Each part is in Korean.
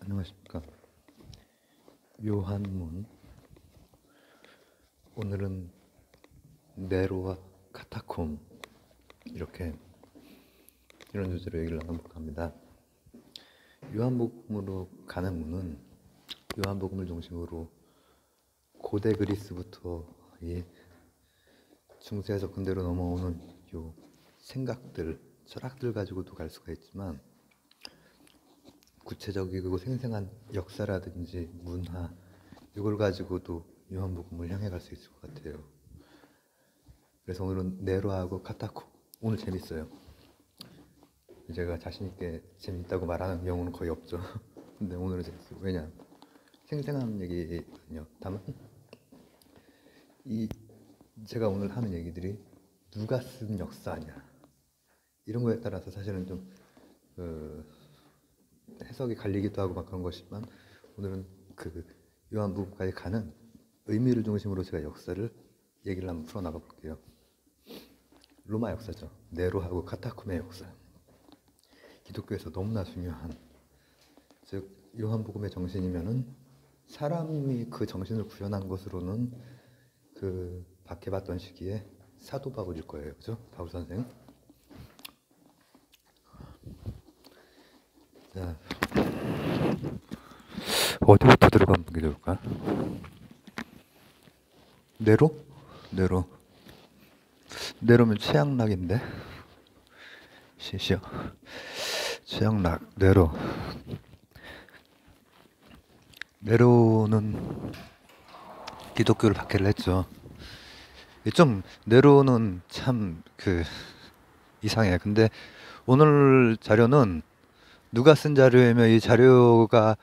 안녕하십니까. 요한문. 오늘은 네로와 카타콤 이런 주제로 얘기를 나눠볼까 합니다. 요한복음으로 가는 문은 요한복음을 중심으로 고대 그리스부터 이 중세에서 근대로 넘어오는 요 생각들, 철학들 가지고도 갈 수가 있지만 구체적이고 생생한 역사라든지 문화 이걸 가지고도 요한복음을 향해 갈 수 있을 것 같아요. 그래서 오늘은 네로하고 카타콤. 오늘 재밌어요. 제가 자신있게 재밌다고 말하는 경우는 거의 없죠. 근데 오늘은 재밌어요. 왜냐? 생생한 얘기거든요. 다만 제가 오늘 하는 얘기들이 누가 쓴 역사냐 이런 거에 따라서 사실은 좀 해석이 갈리기도 하고 막 그런 것이지만 오늘은 요한복음까지 가는 의미를 중심으로 제가 역사를 얘기를 한번 풀어나가 볼게요. 로마 역사죠. 네로하고 카타콤의 역사. 기독교에서 너무나 중요한, 즉 요한복음의 정신이면은 사람이 그 정신을 구현한 것으로는 박해받던 시기에 사도 바울일 거예요. 그죠? 바울 선생. 자, 어디부터 들어가면 좋을까? 네로면 최양락인데. 시시요. 최양락, 네로는 기독교를 박해를 했죠. 네로는 참 이상해. 근데 오늘 자료는 누가 쓴 자료이며 이 자료가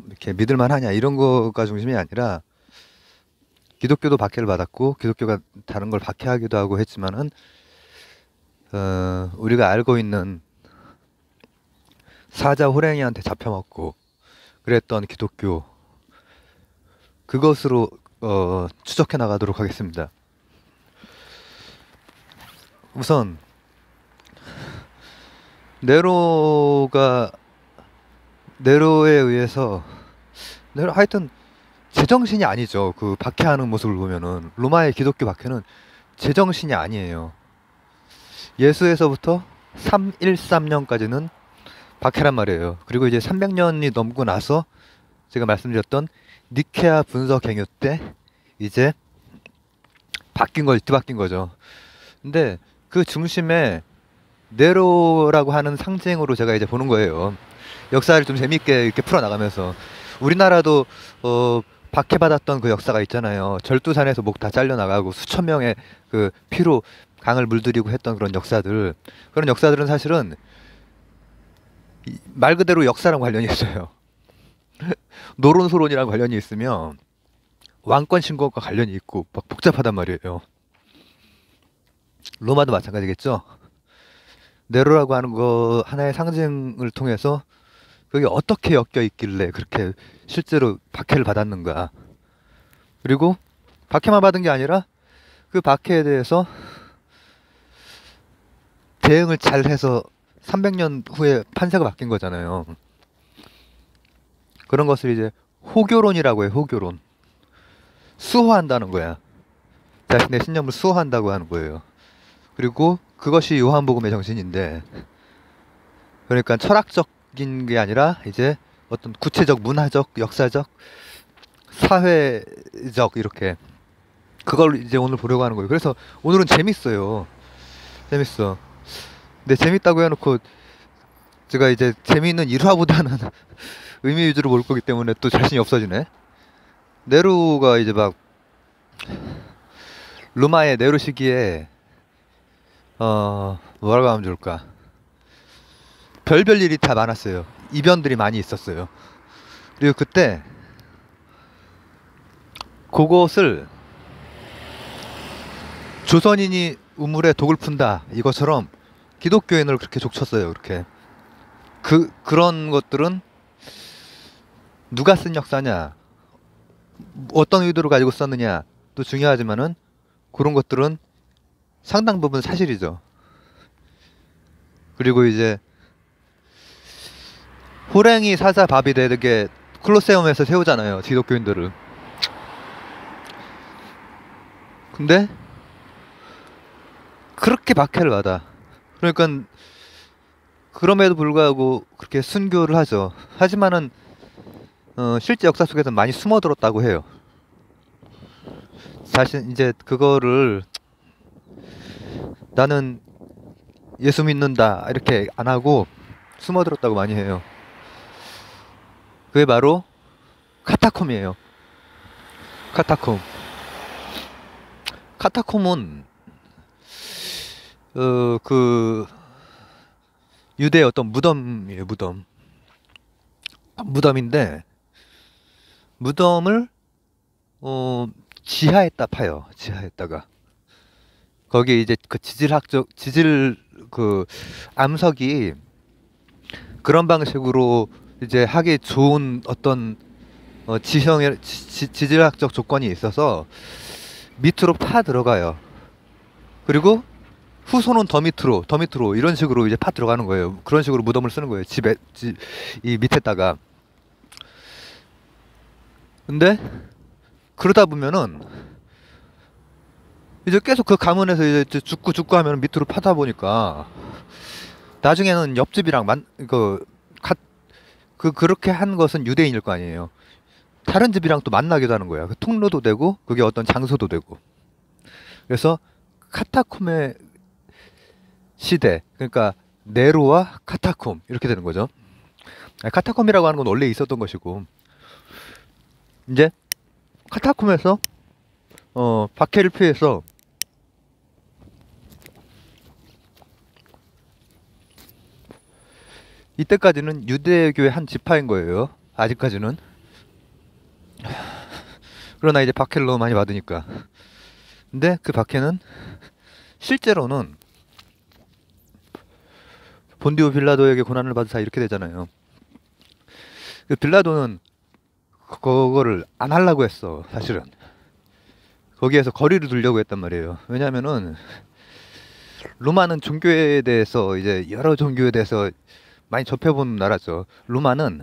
이렇게 믿을만하냐 이런 거가 중심이 아니라 기독교도 박해를 받았고 기독교가 다른 걸 박해하기도 하고 했지만은 우리가 알고 있는 사자 호랭이한테 잡혀먹고 그랬던 기독교, 그것으로 추적해 나가도록 하겠습니다. 우선 네로에 의해서 하여튼 제정신이 아니죠. 박해하는 모습을 보면은 로마의 기독교 박해는 제정신이 아니에요. 예수에서부터 313년까지는 박해란 말이에요. 그리고 이제 300년이 넘고 나서 제가 말씀드렸던 니케아 분서갱유 때 이제 뒤바뀐 거죠. 근데 그 중심에 네로라고 하는 상징으로 제가 이제 보는 거예요. 역사를 좀 재밌게 이렇게 풀어나가면서 우리나라도 박해받았던 그 역사가 있잖아요. 절두산에서 목 다 잘려나가고 수천 명의 피로 강을 물들이고 했던 그런 역사들은 사실은 말 그대로 역사랑 관련이 있어요. 노론소론이랑 관련이 있으며 왕권 신고과 관련이 있고 막 복잡하단 말이에요. 로마도 마찬가지겠죠. 네로라고 하는 거 하나의 상징을 통해서 그게 어떻게 엮여 있길래 그렇게 실제로 박해를 받았는가. 그리고 박해만 받은 게 아니라 그 박해에 대해서 대응을 잘 해서 300년 후에 판세가 바뀐 거잖아요. 그런 것을 이제 호교론이라고 해요. 호교론. 수호한다는 거야. 자신의 신념을 수호한다고 하는 거예요. 그리고 그것이 요한복음의 정신인데, 그러니까 철학적인 게 아니라 이제 어떤 구체적, 문화적, 역사적, 사회적 이렇게 그걸 이제 오늘 보려고 하는 거예요. 그래서 오늘은 재밌어요. 재밌어. 근데 재밌다고 해놓고 제가 이제 재미있는 1화보다는 의미 위주로 볼 거기 때문에 또 자신이 없어지네. 네로가 이제 막 로마의 네로 시기에 뭐라고 하면 좋을까? 별별 일이 다 많았어요. 이변들이 많이 있었어요. 그리고 그때 그것을 조선인이 우물에 독을 푼다 이것처럼 기독교인을 그렇게 족쳤어요. 그렇게 그런 것들은 누가 쓴 역사냐, 어떤 의도를 가지고 썼느냐 또 중요하지만은 그런 것들은 상당 부분 사실이죠. 그리고 이제 호랭이 사자 밥이 되게 콜로세움에서 세우잖아요, 기독교인들을. 근데 그렇게 박해를 받아. 그러니까 그럼에도 불구하고 그렇게 순교를 하죠. 하지만은 실제 역사 속에서 많이 숨어들었다고 해요. 자신 이제 그거를 나는 예수 믿는다 이렇게 안 하고 숨어들었다고 많이 해요. 그게 바로 카타콤이에요. 카타콤. 카타콤은 그 유대의 어떤 무덤이에요. 무덤인데 무덤을 지하에다 파요. 지하에다가 거기 이제 그 지질 그 암석이 그런 방식으로 이제 하기 좋은 어떤 지질학적 조건이 있어서 밑으로 파 들어가요. 그리고 후손은 더 밑으로 이런 식으로 이제 파 들어가는 거예요. 그런 식으로 무덤을 쓰는 거예요. 이 밑에다가. 근데 그러다 보면은 이제 계속 그 가문에서 이제 죽고 하면 밑으로 파다 보니까 나중에는 옆집이랑 그렇게 한 것은 유대인일 거 아니에요. 다른 집이랑 또 만나기도 하는 거야. 그 통로도 되고 그게 어떤 장소도 되고. 그래서 카타콤의 시대, 그러니까 네로와 카타콤 이렇게 되는 거죠. 카타콤이라고 하는 건 원래 있었던 것이고 이제 카타콤에서 박해를 피해서 이때까지는 유대교의 한 지파인 거예요. 아직까지는. 그러나 이제 박해를 너무 많이 받으니까. 근데 그 박해는 실제로는 본디오 빌라도에게 고난을 받으사 이렇게 되잖아요. 그 빌라도는 그거를 안 하려고 했어, 사실은. 거기에서 거리를 두려고 했단 말이에요. 왜냐면은 로마는 종교에 대해서 이제 여러 종교에 대해서 많이 접해본 나라죠. 로마는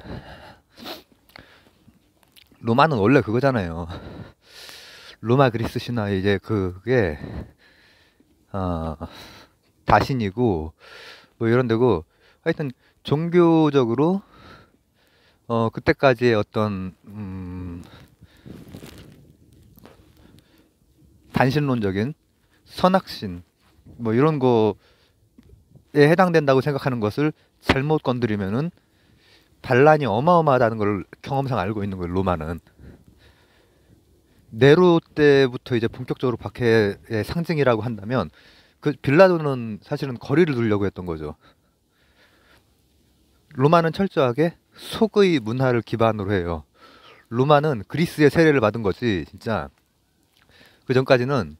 원래 그거잖아요. 로마 그리스 신화 이제 그게 다신이고 뭐 이런 데고 하여튼 종교적으로 그때까지의 어떤 단신론적인 선악신 뭐 이런 거에 해당된다고 생각하는 것을 잘못 건드리면은 반란이 어마어마하다는 걸 경험상 알고 있는 거예요. 로마는. 네로 때부터 이제 본격적으로 박해의 상징이라고 한다면 그 빌라도는 사실은 거리를 두려고 했던 거죠. 로마는 철저하게 속의 문화를 기반으로 해요. 로마는 그리스의 세례를 받은 거지 진짜. 그 전까지는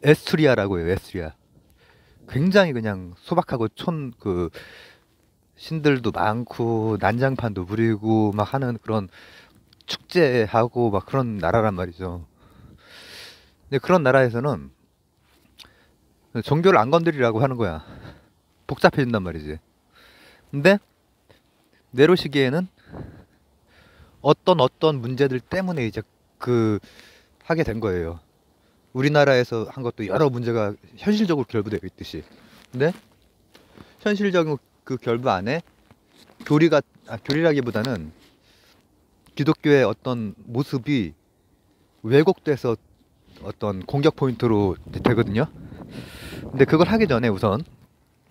에스투리아라고 해요. 에스투리아. 굉장히 그냥 소박하고 그 신들도 많고 난장판도 부리고 막 하는 그런 축제하고 막 그런 나라란 말이죠. 근데 그런 나라에서는 종교를 안 건드리라고 하는 거야. 복잡해진단 말이지. 근데 네로 시기에는 어떤 문제들 때문에 이제 하게 된 거예요. 우리나라에서 한 것도 여러 문제가 현실적으로 결부되어 있듯이. 근데 현실적인 그 결부 안에 교리라기보다는 기독교의 어떤 모습이 왜곡돼서 어떤 공격 포인트로 되거든요. 근데 그걸 하기 전에 우선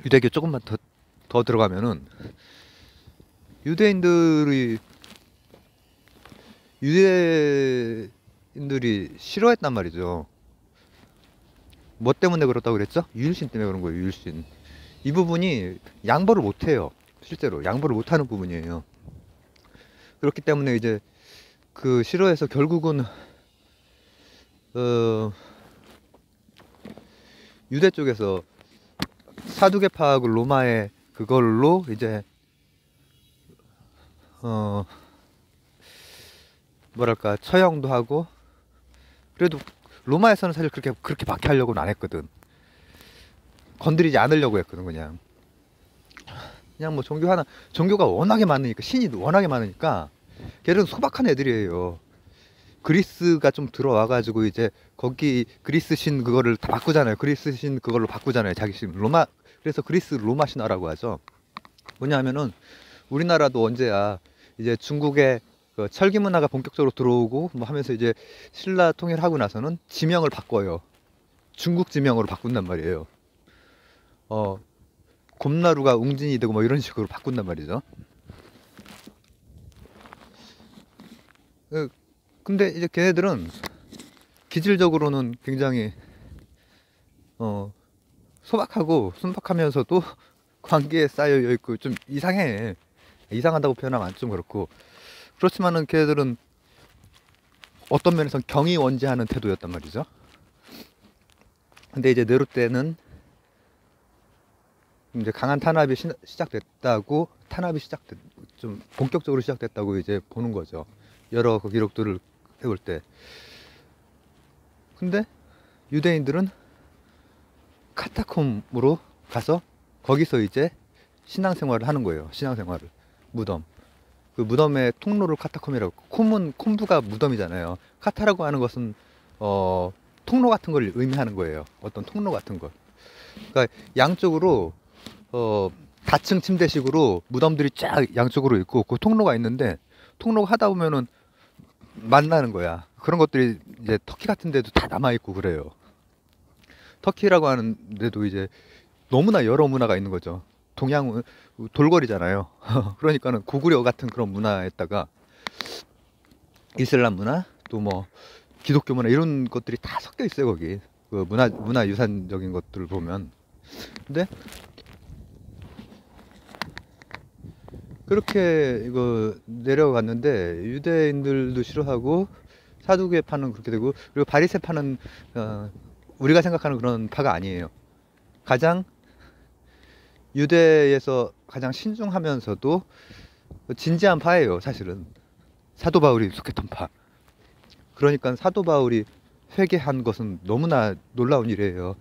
유대교 조금만 더 들어가면은 유대인들이 싫어했단 말이죠. 뭐 때문에 그렇다고 그랬죠? 유일신 때문에 그런 거예요. 유일신. 이 부분이 양보를 못해요. 실제로 양보를 못하는 부분이에요. 그렇기 때문에 이제 그 싫어해서 결국은 유대 쪽에서 사두개파하고 로마의 그걸로 이제 뭐랄까 처형도 하고. 그래도 로마에서는 사실 그렇게 박해하려고는 안 했거든. 건드리지 않으려고 했거든 그냥. 그냥 뭐 종교 하나, 종교가 워낙에 많으니까, 신이 워낙에 많으니까 걔들은 소박한 애들이에요. 그리스가 좀 들어와가지고 이제 거기 그리스 신 그거를 다 바꾸잖아요. 그리스 신 그걸로 바꾸잖아요. 자기 신 로마. 그래서 그리스 로마 신화라고 하죠. 뭐냐면은 우리나라도 언제야 이제 중국의 그 철기 문화가 본격적으로 들어오고 뭐 하면서 이제 신라 통일하고 나서는 지명을 바꿔요. 중국 지명으로 바꾼단 말이에요. 곰나루가 웅진이 되고 뭐 이런 식으로 바꾼단 말이죠. 근데 이제 걔네들은 기질적으로는 굉장히 소박하고 순박하면서도 관계에 쌓여 있고 좀 이상해. 이상하다고 표현하면 좀 그렇고. 그렇지만은 걔네들은 어떤 면에서 경이원지하는 태도였단 말이죠. 근데 이제 네로 때는 이제 강한 탄압이 시작됐다고, 좀 본격적으로 시작됐다고 이제 보는 거죠. 여러 그 기록들을 해볼 때. 근데 유대인들은 카타콤으로 가서 거기서 이제 신앙생활을 하는 거예요. 신앙생활을. 무덤. 그 무덤의 통로를 카타콤이라고. 콤부가 무덤이잖아요. 카타라고 하는 것은 통로 같은 걸 의미하는 거예요. 어떤 통로 같은 걸. 그러니까 양쪽으로 다층 침대식으로 무덤들이 쫙 양쪽으로 있고 그 통로가 있는데, 통로가 하다 보면은 만나는 거야. 그런 것들이 이제 터키 같은 데도 다 남아있고 그래요. 터키라고 하는 데도 이제 너무나 여러 문화가 있는 거죠. 동양 돌거리잖아요. 그러니까는 고구려 같은 그런 문화에다가 이슬람 문화, 또 뭐 기독교 문화 이런 것들이 다 섞여 있어요. 거기 그 문화 유산적인 것들을 보면. 근데 그렇게 이거 내려갔는데 유대인들도 싫어하고 사두개파는 그렇게 되고, 그리고 바리새파는 우리가 생각하는 그런 파가 아니에요. 가장 유대에서 가장 신중하면서도 진지한 파예요. 사실은 사도 바울이 속했던 파. 그러니까 사도 바울이 회개한 것은 너무나 놀라운 일이에요.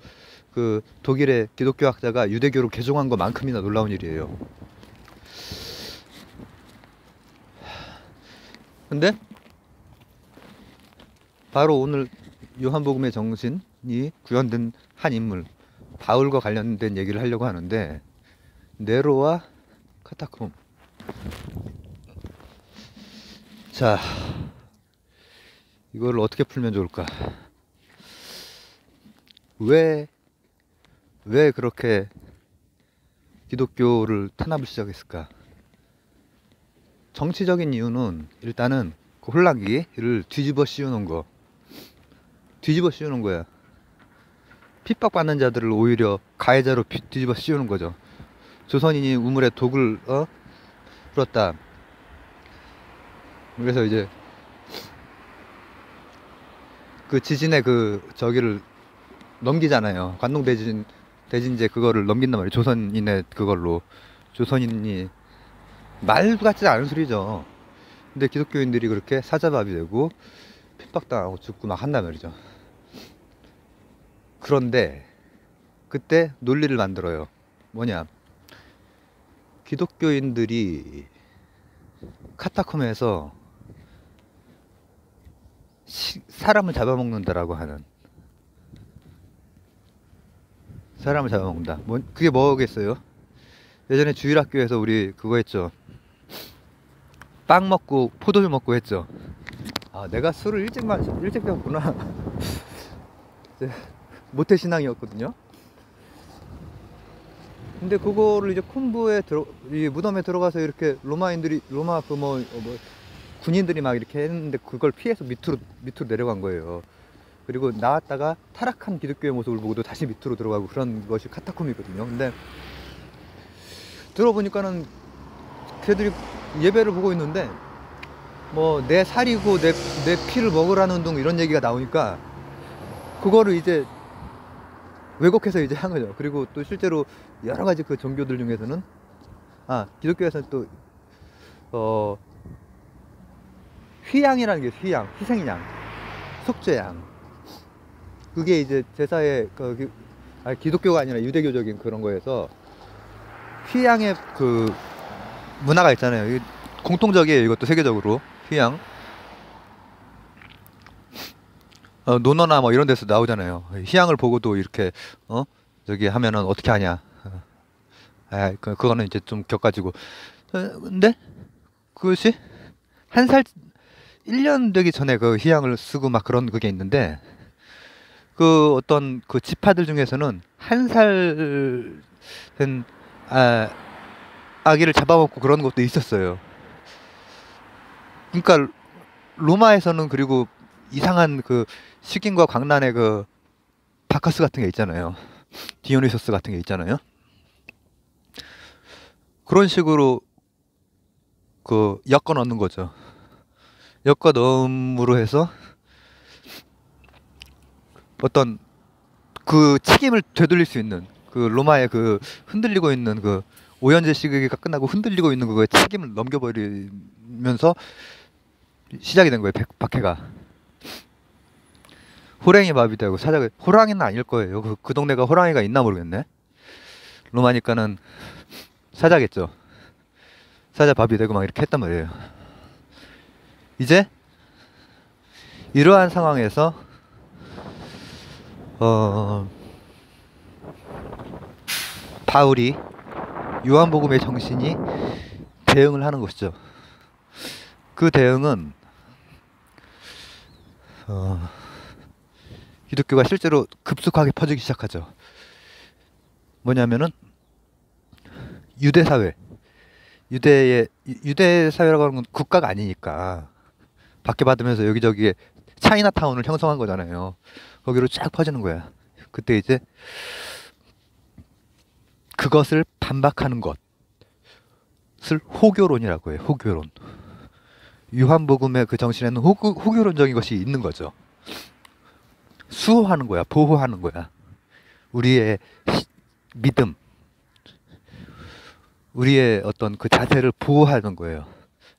그 독일의 기독교 학자가 유대교로 개종한 것만큼이나 놀라운 일이에요. 근데 바로 오늘 요한복음의 정신이 구현된 한 인물 바울과 관련된 얘기를 하려고 하는데, 네로와 카타콤. 자, 이걸 어떻게 풀면 좋을까? 왜 그렇게 기독교를 탄압을 시작했을까? 정치적인 이유는 일단은 그 혼란기를 뒤집어 씌우는 거. 뒤집어 씌우는 거야. 핍박받는 자들을 오히려 가해자로 뒤집어 씌우는 거죠. 조선인이 우물에 독을 풀었다. 그래서 이제 그 지진의 그 저기를 넘기잖아요. 관동 대진제 그거를 넘긴단 말이에요. 조선인의 그걸로. 조선인이 말도 같지 않은 소리죠. 근데 기독교인들이 그렇게 사자밥이 되고 핍박당하고 죽고 막 한단 말이죠. 그런데 그때 논리를 만들어요. 뭐냐? 기독교인들이 카타콤에서 사람을 잡아먹는다라고 하는, 사람을 잡아먹는다. 그게 뭐겠어요? 예전에 주일학교에서 우리 그거 했죠. 빵 먹고 포도주 먹고 했죠. 아, 내가 술을 일찍 배웠구나. 모태신앙이었거든요. 근데 그거를 이제 이 무덤에 들어가서 이렇게 로마 그 군인들이 막 이렇게 했는데 그걸 피해서 밑으로 내려간 거예요. 그리고 나왔다가 타락한 기독교의 모습을 보고도 다시 밑으로 들어가고 그런 것이 카타콤이거든요. 근데 들어보니까는 걔들이 예배를 보고 있는데 뭐 내 살이고 내 피를 먹으라는 둥 이런 얘기가 나오니까 그거를 이제 왜곡해서 이제 한 거죠. 그리고 또 실제로 여러 가지 그 종교들 중에서는 기독교에서는 또 휘양이라는 게 휘양, 희생양, 속죄양. 그게 이제 제사의 기독교가 아니라 유대교적인 그런 거에서 휴양의 그 문화가 있잖아요. 이게 공통적이에요. 이것도 세계적으로 휴양. 논어나 뭐 이런 데서 나오잖아요. 휴양을 보고도 이렇게 저기 하면은 어떻게 하냐. 그거는 이제 좀 격가지고. 근데 그것이 한 살, 1년 되기 전에 그 휴양을 쓰고 막 그런 그게 있는데, 그 어떤 그 지파들 중에서는 한 살 된 아기를 잡아먹고 그런 것도 있었어요. 그러니까 로마에서는 그리고 이상한 그 식인과 광란의 그 바카스 같은 게 있잖아요. 디오니소스 같은 게 있잖아요. 그런 식으로 그 엮어 넣는 거죠. 엮어 넣음으로 해서 어떤 그 책임을 되돌릴 수 있는 그 로마의 그 흔들리고 있는 그 오연제 시기가 끝나고 흔들리고 있는 그거에 책임을 넘겨버리면서 시작이 된 거예요. 박해가. 호랑이 마비 되고 사자가, 호랑이는 아닐 거예요. 그 동네가 호랑이가 있나 모르겠네. 로마니까는 사자겠죠. 사자 밥이 되고 막 이렇게 했단 말이에요. 이제 이러한 상황에서 바울이 요한복음의 정신이 대응을 하는 것이죠. 그 대응은 기독교가 실제로 급속하게 퍼지기 시작하죠. 뭐냐면은 유대 사회, 유대 사회라고 하는 건 국가가 아니니까 박해받으면서 여기저기에 차이나타운을 형성한 거잖아요. 거기로 쫙 퍼지는 거야. 그때 이제 그것을 반박하는 것을 호교론이라고 해요. 호교론. 요한복음의 그 정신에는 호교론적인 것이 있는 거죠. 수호하는 거야. 보호하는 거야. 우리의 믿음, 우리의 어떤 그 자세를 보호하는 거예요.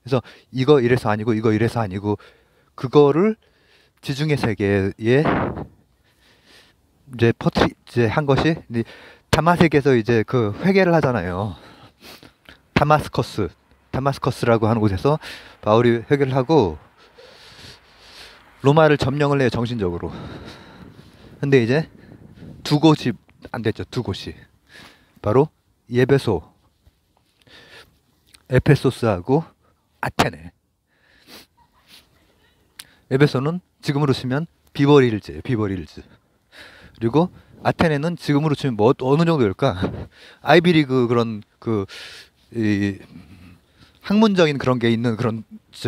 그래서 이거 이래서 아니고 이거 이래서 아니고 그거를 지중해 세계에 이제 한 것이 다마섹에서 이제 그 회개를 하잖아요. 다마스커스라고 하는 곳에서 바울이 회개를 하고 로마를 점령을 해요. 정신적으로. 근데 이제 두 곳이 안 됐죠. 두 곳이 바로 에페소스하고 아테네. 에베소는 지금으로 치면 비버릴즈예요. 비버릴즈. 그리고 아테네는 지금으로 치면 뭐 어느 정도일까? 아이비리그 그런 그 학문적인 그런 게 있는 그런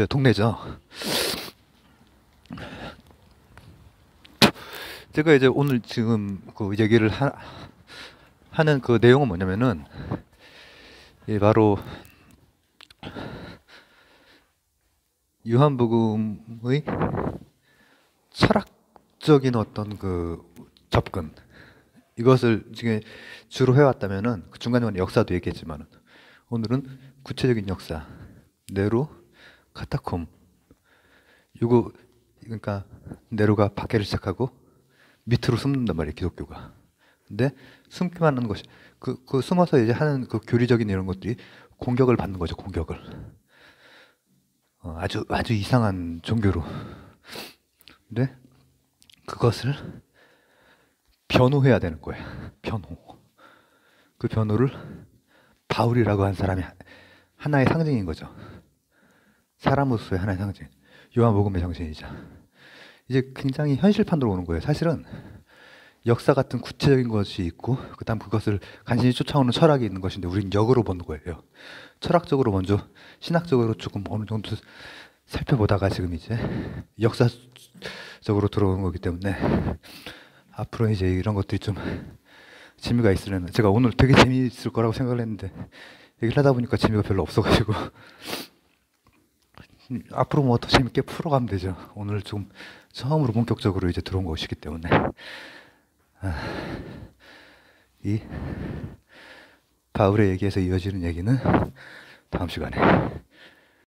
동네죠. 제가 이제 오늘 지금 그 얘기를 하는 그 내용은 뭐냐면은 바로 요한복음의 철학적인 어떤 그 접근, 이것을 지금 주로 해왔다면은 그 중간중간 역사도 얘기했지만은 오늘은 구체적인 역사, 네로, 카타콤. 이거 그러니까 네로가 박해를 시작하고 밑으로 숨는단 말이에요. 기독교가. 근데 숨기만 하는 것이 그 숨어서 이제 하는 그 교리적인 이런 것들이 공격을 받는 거죠. 공격을. 아주 이상한 종교로. 근데 그것을 변호해야 되는 거야. 변호. 그 변호를 바울이라고 한 사람이 하나의 상징인 거죠. 사람으로서의 하나의 상징. 요한복음의 정신이자. 이제 굉장히 현실판으로 오는 거예요. 사실은 역사 같은 구체적인 것이 있고 그다음 그것을 간신히 쫓아오는 철학이 있는 것인데 우리는 역으로 보는 거예요. 철학적으로 먼저, 신학적으로 조금 어느 정도 살펴보다가 지금 이제 역사적으로 들어오는 거기 때문에 앞으로 이제 이런 것들이 좀 재미가 있으려면, 제가 오늘 되게 재미있을 거라고 생각을 했는데 얘기를 하다 보니까 재미가 별로 없어가지고 앞으로 뭐 더 재밌게 풀어가면 되죠. 오늘 좀 처음으로 본격적으로 이제 들어온 것이기 때문에 이 바울의 얘기에서 이어지는 얘기는 다음 시간에